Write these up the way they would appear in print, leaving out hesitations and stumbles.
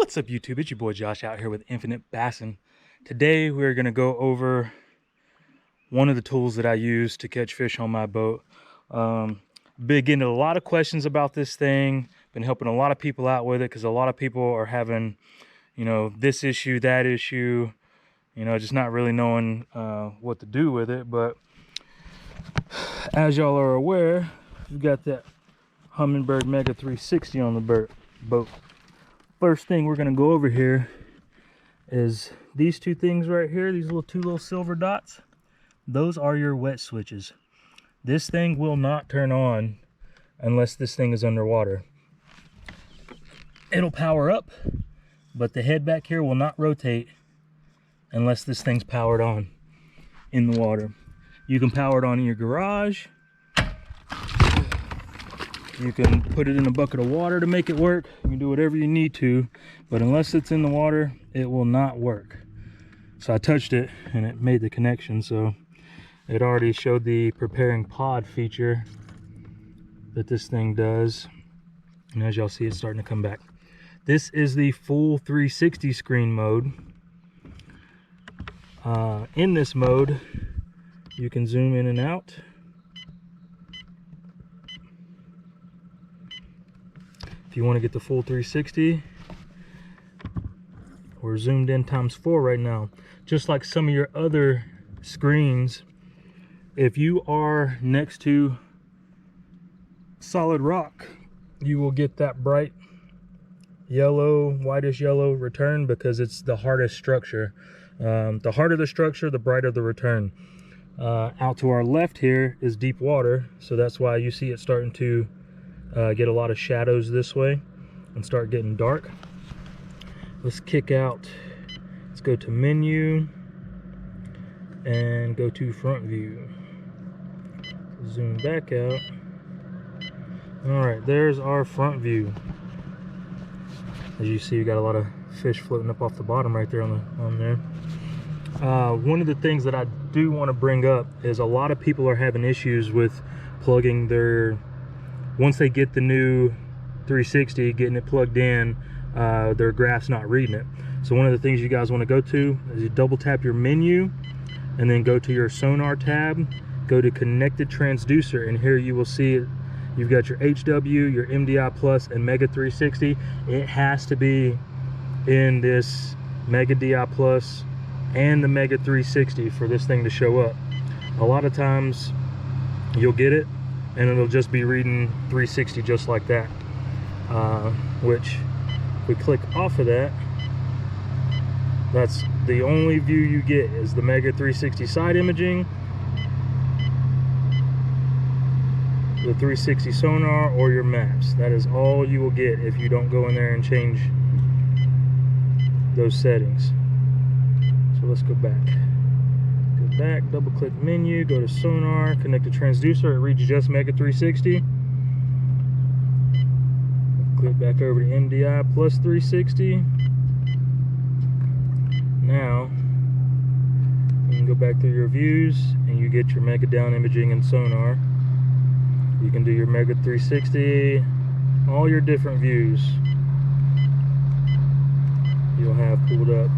What's up, YouTube? It's your boy Josh out here with Infinite Bassin. Today we're going to go over one of the tools that I use to catch fish on my boat. Been getting a lot of questions about this thing. Been helping a lot of people out with it because a lot of people are having, this issue, that issue, just not really knowing what to do with it. But as y'all are aware, we've got that Humminbird Mega 360 on the boat. First thing we're going to go over here is these two things right here, these two little silver dots. Those are your wet switches. This thing will not turn on unless this thing is underwater. It'll power up, but the head back here will not rotate unless this thing's powered on in the water. You can power it on in your garage. You can put it in a bucket of water to make it work. You can do whatever you need to, but unless it's in the water, it will not work. So I touched it and it made the connection. So it already showed the preparing pod feature that this thing does. And as y'all see, it's starting to come back. This is the full 360 screen mode. In this mode, you can zoom in and out. If you want to get the full 360, we're zoomed in ×4 right now. Just like some of your other screens, if you are next to solid rock, you will get that bright yellow, whitish yellow return because it's the hardest structure. The harder the structure, the brighter the return. Out to our left here is deep water, so that's why you see it starting to get a lot of shadows this way and start getting dark. Let's kick out. Let's go to menu and go to front view. Zoom back out. All right, there's our front view. As you see, you got a lot of fish floating up off the bottom right there on there. One of the things that I do want to bring up is a lot of people are having issues with plugging their, once they get the new 360, getting it plugged in, their graph's not reading it. So one of the things you guys want to go to is you double tap your menu and then go to your sonar tab, go to connected transducer, and here you will see it. You've got your HW, your MDI Plus, and Mega 360. It has to be in this Mega DI Plus and the Mega 360 for this thing to show up. A lot of times you'll get it and it'll just be reading 360 just like that, which if we click off of that, that's the only view you get is the Mega 360 side imaging, the 360 sonar, or your maps. That is all you will get if you don't go in there and change those settings. So let's go back. Go back, double click menu, go to sonar, connect the transducer, it reads just Mega 360. Click back over to MDI Plus 360. Now you can go back through your views and you get your Mega down imaging and sonar. You can do your Mega 360, all your different views you'll have pulled up.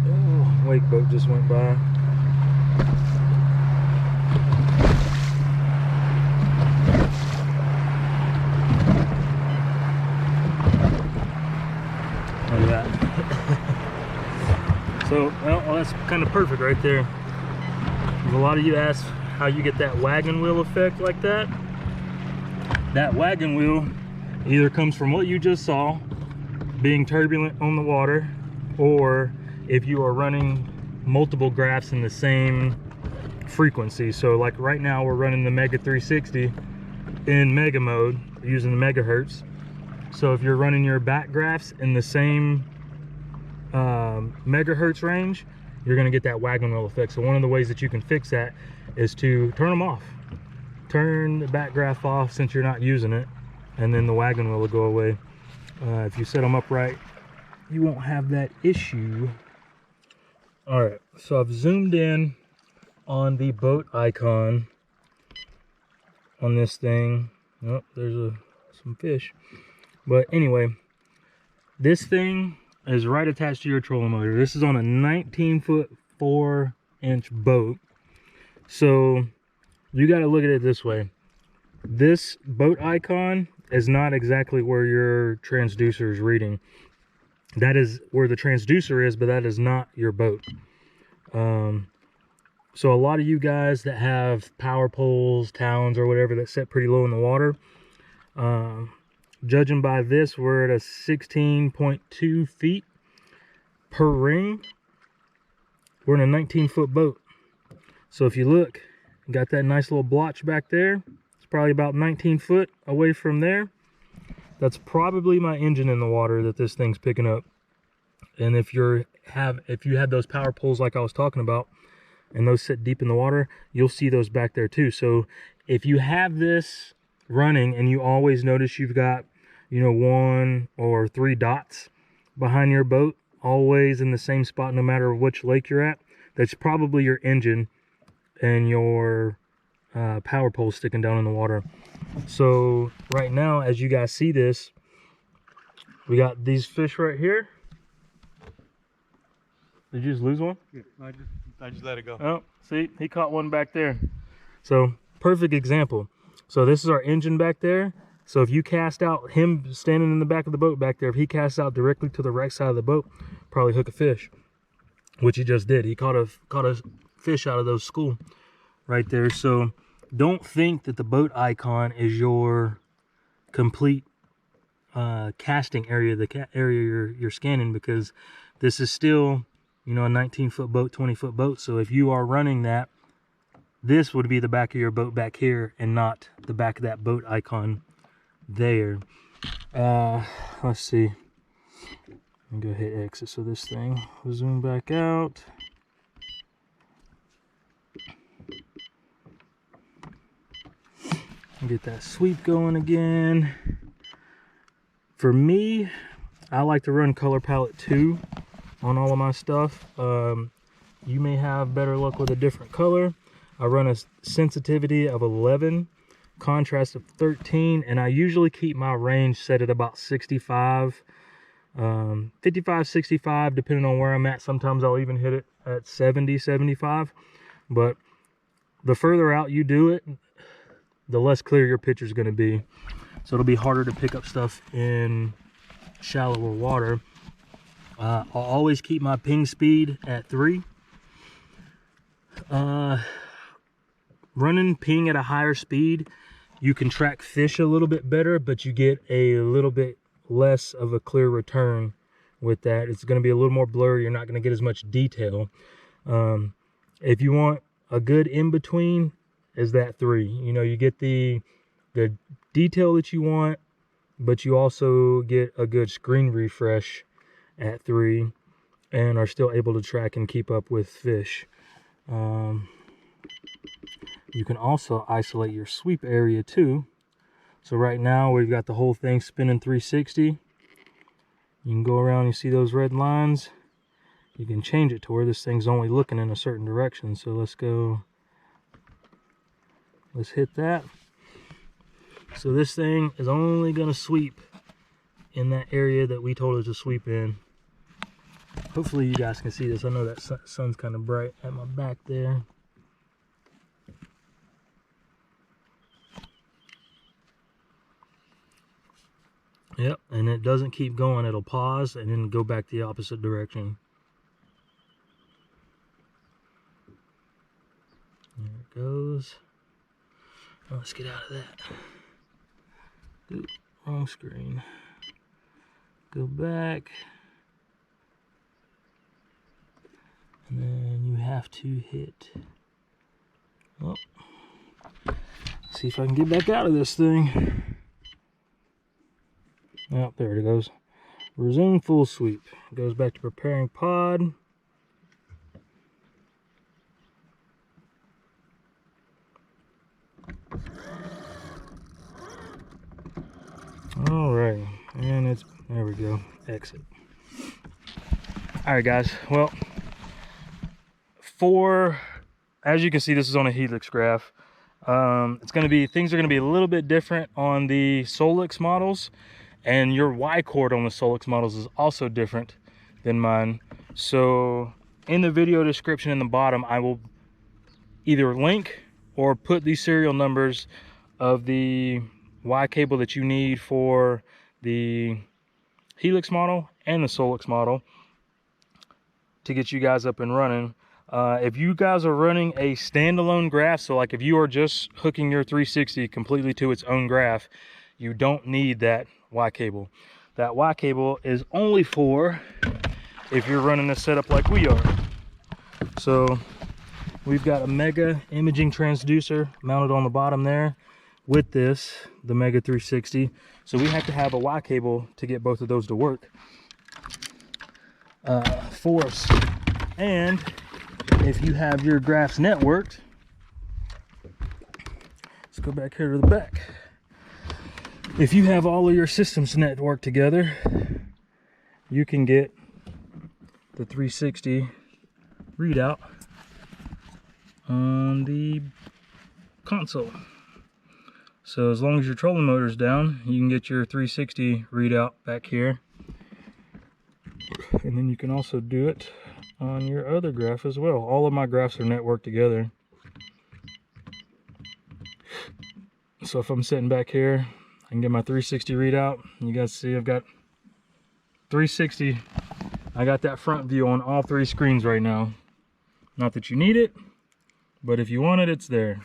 Oh, wake boat just went by. Look at that. So, well, that's kind of perfect right there. A lot of you ask how you get that wagon wheel effect like that. That wagon wheel either comes from what you just saw, being turbulent on the water, or if you are running multiple graphs in the same frequency. So like right now we're running the Mega 360 in Mega mode using the megahertz. So if you're running your back graphs in the same megahertz range, you're going to get that wagon wheel effect. So one of the ways that you can fix that is to turn them off. Turn the back graph off since you're not using it, and then the wagon wheel will go away. If you set them up right, you won't have that issue. All right, so I've zoomed in on the boat icon on this thing. Oh, there's some fish. But anyway, This thing is right attached to your trolling motor. This is on a 19-foot 4-inch boat. So you got to look at it this way. This boat icon is not exactly where your transducer is reading. That is where the transducer is, but that is not your boat. So a lot of you guys that have power poles, talons, or whatever that set pretty low in the water, judging by this, we're at a 16.2 feet per ring. We're in a 19-foot boat. So if you look, you got that nice little blotch back there. It's probably about 19 foot away from there. That's probably my engine in the water that this thing's picking up. And if you had those power poles like I was talking about, and those sit deep in the water, you'll see those back there too. So if you have this running and you always notice you've got, you know, 1 or 3 dots behind your boat, always in the same spot no matter which lake you're at, that's probably your engine and your power pole sticking down in the water. So right now, as you guys see this, we got these fish right here. Did you just lose one? Yeah, I just let it go. Oh, see, he caught one back there. So perfect example. So this is our engine back there. So if you cast out him standing in the back of the boat back there, if he casts out directly to the right side of the boat, probably hook a fish, which he just did. He caught a fish out of those school right there. So don't think that the boat icon is your complete casting area, the area you're scanning, because this is still, you know, a 19-foot boat, 20-foot boat. So if you are running that, this would be the back of your boat back here and not the back of that boat icon there. Let's see. I'm gonna go hit exit so this thing will zoom back out. Get that sweep going again. For me, I like to run color palette 2 on all of my stuff. You may have better luck with a different color. I run a sensitivity of 11, contrast of 13, and I usually keep my range set at about 65, 55, 65, depending on where I'm at. Sometimes I'll even hit it at 70, 75. But the further out you do it, the less clear your picture is going to be. So it'll be harder to pick up stuff in shallower water. I'll always keep my ping speed at 3. Running ping at a higher speed, you can track fish a little bit better, but you get a little bit less of a clear return with that. It's going to be a little more blurry. You're not going to get as much detail. If you want a good in-between, is that 3. You know, you get the detail that you want, but you also get a good screen refresh at 3 and are still able to track and keep up with fish. You can also isolate your sweep area too. So right now we've got the whole thing spinning 360. You can go around, you see those red lines. You can change it to where this thing's only looking in a certain direction. So let's hit that. So this thing is only going to sweep in that area that we told it to sweep in. Hopefully you guys can see this. I know that sun's kind of bright at my back there. Yep, and it doesn't keep going. It'll pause and then go back the opposite direction. There it goes. Oh, let's get out of that. Oop, wrong screen. Go back. And then you have to hit. Oh. See if I can get back out of this thing. Oh, there it goes. Resume full sweep. It goes back to preparing pod. Alright, and it's, there we go, exit. Alright guys, well, as you can see, this is on a helix graph. Things are going to be a little bit different on the Solix models. And your Y cord on the Solix models is also different than mine. So in the video description in the bottom, I will either link or put the serial numbers of the Y cable that you need for the Helix model and the Solix model to get you guys up and running. If you guys are running a standalone graph, so like if you are just hooking your 360 completely to its own graph, you don't need that Y cable. That Y cable is only for if you're running a setup like we are. So we've got a Mega imaging transducer mounted on the bottom there with this, the Mega 360. So we have to have a Y cable to get both of those to work for us. And if you have your graphs networked, let's go back here to the back. If you have all of your systems networked together, you can get the 360 readout on the console. So as long as your trolling motor's down, you can get your 360 readout back here. And then you can also do it on your other graph as well. All of my graphs are networked together. So if I'm sitting back here, I can get my 360 readout. You guys see I've got 360. I got that front view on all three screens right now. Not that you need it, but if you want it, it's there.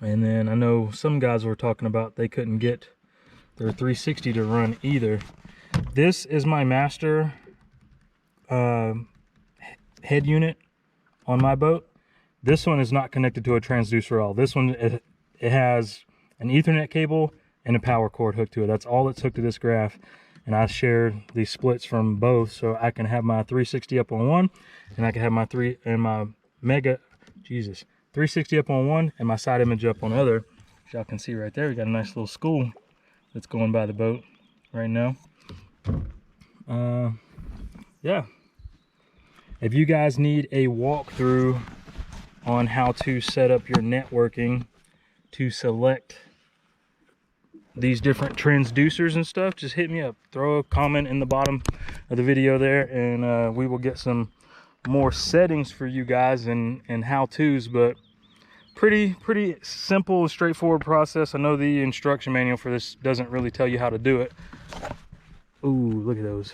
And then I know some guys were talking about they couldn't get their 360 to run either. This is my master head unit on my boat. This one is not connected to a transducer at all. This one, it has an Ethernet cable and a power cord hooked to it. That's all that's hooked to this graph. And I share these splits from both, so I can have my 360 up on one, and I can have my Mega, 360 up on one, and my side image up on the other. As y'all can see right there, we got a nice little school that's going by the boat right now. Yeah. If you guys need a walkthrough on how to set up your networking to select these different transducers and stuff, just hit me up. Throw a comment in the bottom of the video there, and we will get some more settings for you guys and how-tos. But pretty simple, straightforward process. I know the instruction manual for this doesn't really tell you how to do it. Ooh, look at those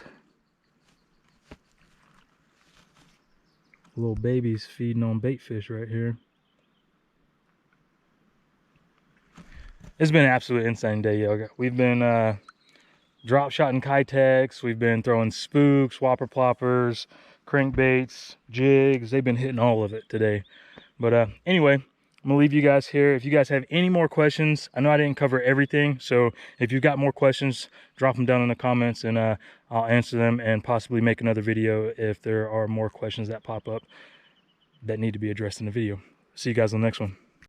little babies feeding on bait fish right here. It's been an absolute insane day, yo. We've been drop shotting Kitex, we've been throwing spooks, whopper ploppers, crankbaits, jigs. They've been hitting all of it today. But anyway, I'm gonna leave you guys here. If you guys have any more questions, I know I didn't cover everything, so if you've got more questions, drop them down in the comments, and I'll answer them and possibly make another video if there are more questions that pop up that need to be addressed in the video. See you guys on the next one.